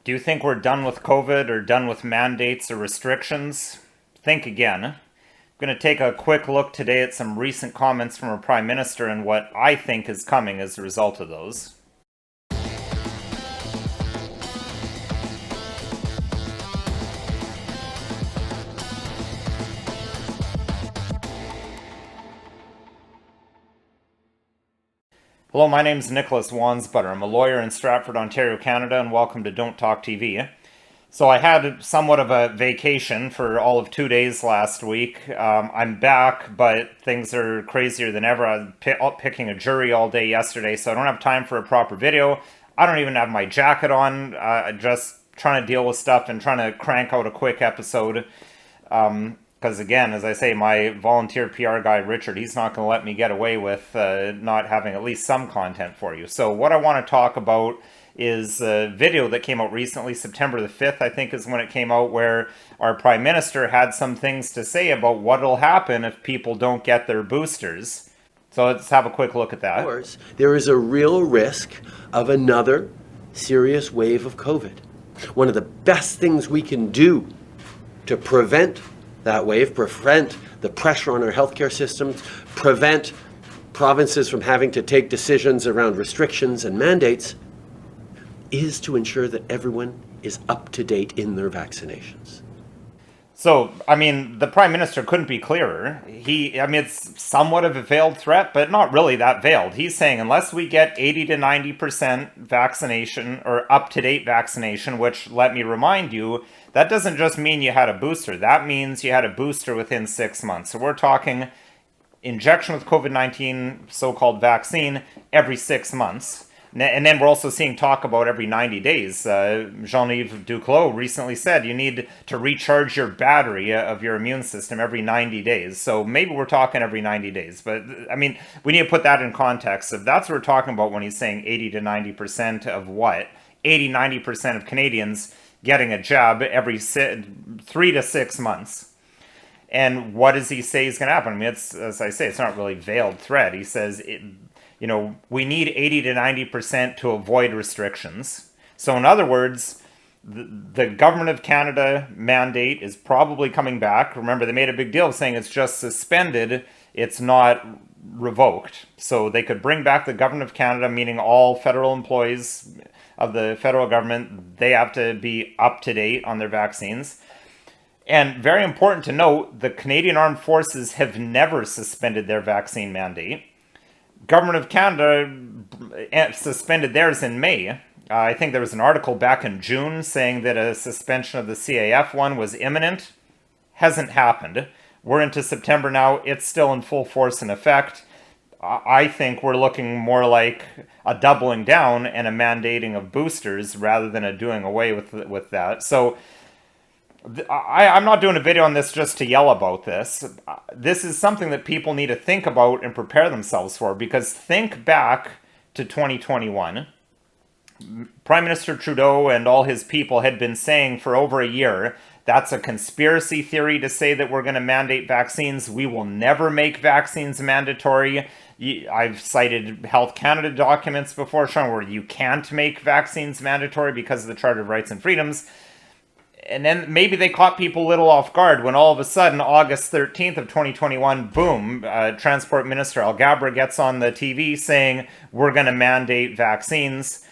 Do you think we're done with COVID or done with mandates or restrictions? Think again. I'm going to take a quick look today at some recent comments from our Prime Minister and what I think is coming as a result of those. Hello, my name is Nicholas Wansbutter. I'm a lawyer in Stratford, Ontario, Canada, and welcome to Don't Talk TV. So I had somewhat of a vacation for all of 2 days last week. I'm back, but things are crazier than ever. I was picking a jury all day yesterday, so I don't have time for a proper video. I don't even have my jacket on. Just trying to deal with stuff and trying to crank out a quick episode. Because again, as I say, my volunteer PR guy, Richard, he's not going to let me get away with not having at least some content for you. So what I want to talk about is a video that came out recently, September the 5th, I think is when it came out, where our Prime Minister had some things to say about what will happen if people don't get their boosters. So let's have a quick look at that. Of course, there is a real risk of another serious wave of COVID. One of the best things we can do to prevent that wave, prevent the pressure on our healthcare systems, prevent provinces from having to take decisions around restrictions and mandates, is to ensure that everyone is up to date in their vaccinations. So, I mean, the Prime Minister couldn't be clearer. It's somewhat of a veiled threat, but not really that veiled. He's saying unless we get 80 to 90% vaccination or up-to-date vaccination, which, let me remind you, that doesn't just mean you had a booster. That means you had a booster within 6 months. So we're talking injection with COVID-19, so-called vaccine, every 6 months. And then we're also seeing talk about every 90 days. Jean-Yves Duclos recently said you need to recharge your battery of your immune system every 90 days. So maybe we're talking every 90 days. But, I mean, we need to put that in context. If that's what we're talking about when he's saying 80 to 90% of what? 80, 90% of Canadians getting a jab every 3 to 6 months. And what does he say is going to happen? I mean, it's, as I say, it's not really veiled threat. He says we need 80 to 90% to avoid restrictions. So in other words, the Government of Canada mandate is probably coming back. Remember, they made a big deal of saying it's just suspended. It's not revoked. So they could bring back the Government of Canada, meaning all federal employees of the federal government. They have to be up to date on their vaccines. And very important to note, the Canadian Armed Forces have never suspended their vaccine mandate. Government of Canada suspended theirs in May. I think there was an article back in June saying that a suspension of the CAF one was imminent. Hasn't happened. We're into September now. It's still in full force and effect. I think we're looking more like a doubling down and a mandating of boosters rather than a doing away with that. So I'm not doing a video on this just to yell about this. This is something that people need to think about and prepare themselves for, because think back to 2021. Prime Minister Trudeau and all his people had been saying for over a year, that's a conspiracy theory to say that we're going to mandate vaccines. We will never make vaccines mandatory. I've cited Health Canada documents before showing where you can't make vaccines mandatory because of the Charter of Rights and Freedoms. And then maybe they caught people a little off guard when all of a sudden, August 13th of 2021, boom, Transport Minister Alghabra gets on the TV saying, we're going to mandate vaccines.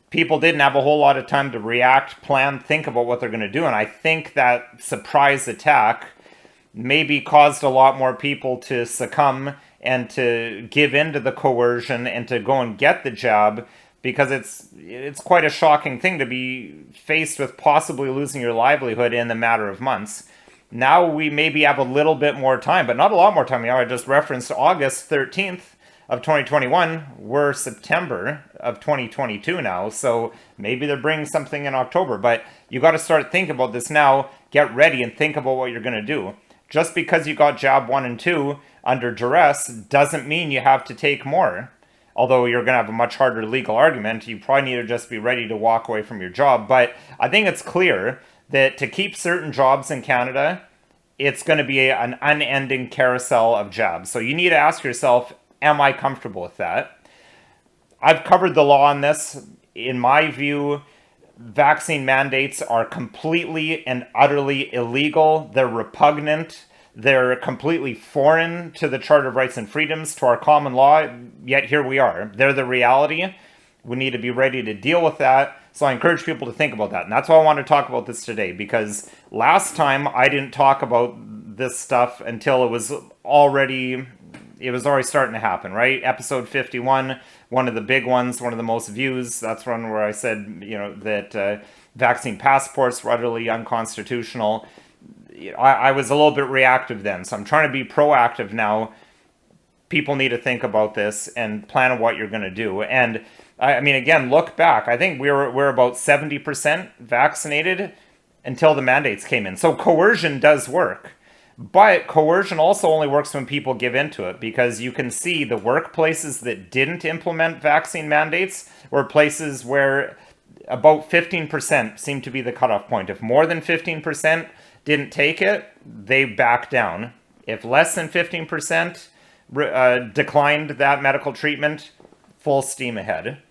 People didn't have a whole lot of time to react, plan, think about what they're going to do. And I think that surprise attack maybe caused a lot more people to succumb and to give in to the coercion and to go and get the jab, because it's quite a shocking thing to be faced with possibly losing your livelihood in a matter of months. Now we maybe have a little bit more time, but not a lot more time. I just referenced August 13th of 2021. We're September of 2022 now, so maybe they're bringing something in October. But you got to start thinking about this now. Get ready and think about what you're going to do. Just because you got jab 1 and 2 under duress doesn't mean you have to take more. Although you're going to have a much harder legal argument, you probably need to just be ready to walk away from your job. But I think it's clear that to keep certain jobs in Canada, it's going to be an unending carousel of jabs. So you need to ask yourself, am I comfortable with that? I've covered the law on this. In my view, vaccine mandates are completely and utterly illegal. They're repugnant. They're completely foreign to the Charter of Rights and Freedoms, to our common law, yet here we are. They're the reality. We need to be ready to deal with that. So I encourage people to think about that. And that's why I want to talk about this today, because last time I didn't talk about this stuff until it was already starting to happen, right? Episode 51, one of the big ones, one of the most views. That's one where I said, that vaccine passports were utterly unconstitutional. I was a little bit reactive then, so I'm trying to be proactive now. People need to think about this and plan on what you're going to do. And I mean, again, look back. I think we're about 70% vaccinated until the mandates came in. So coercion does work. But coercion also only works when people give into it, because you can see the workplaces that didn't implement vaccine mandates were places where about 15% seemed to be the cutoff point. If more than 15% didn't take it, they backed down. If less than 15% declined that medical treatment, full steam ahead.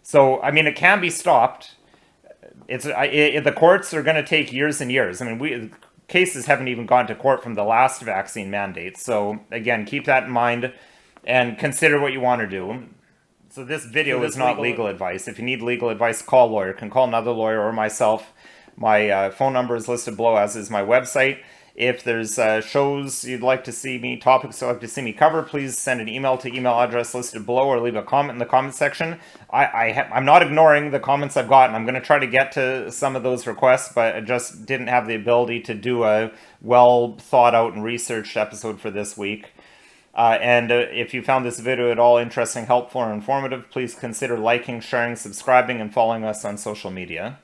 So, I mean, it can be stopped. The courts are going to take years and years. I mean, cases haven't even gone to court from the last vaccine mandate. So, again, keep that in mind and consider what you want to do. So this video is not legal advice. If you need legal advice, call a lawyer. You can call another lawyer or myself. My phone number is listed below, as is my website. If there's shows you'd like to see me, topics you'd like to see me cover, please send an email to email address listed below, or leave a comment in the comment section. I'm not ignoring the comments I've gotten. I'm going to try to get to some of those requests, but I just didn't have the ability to do a well thought out and researched episode for this week. And if you found this video at all interesting, helpful, or informative, please consider liking, sharing, subscribing, and following us on social media.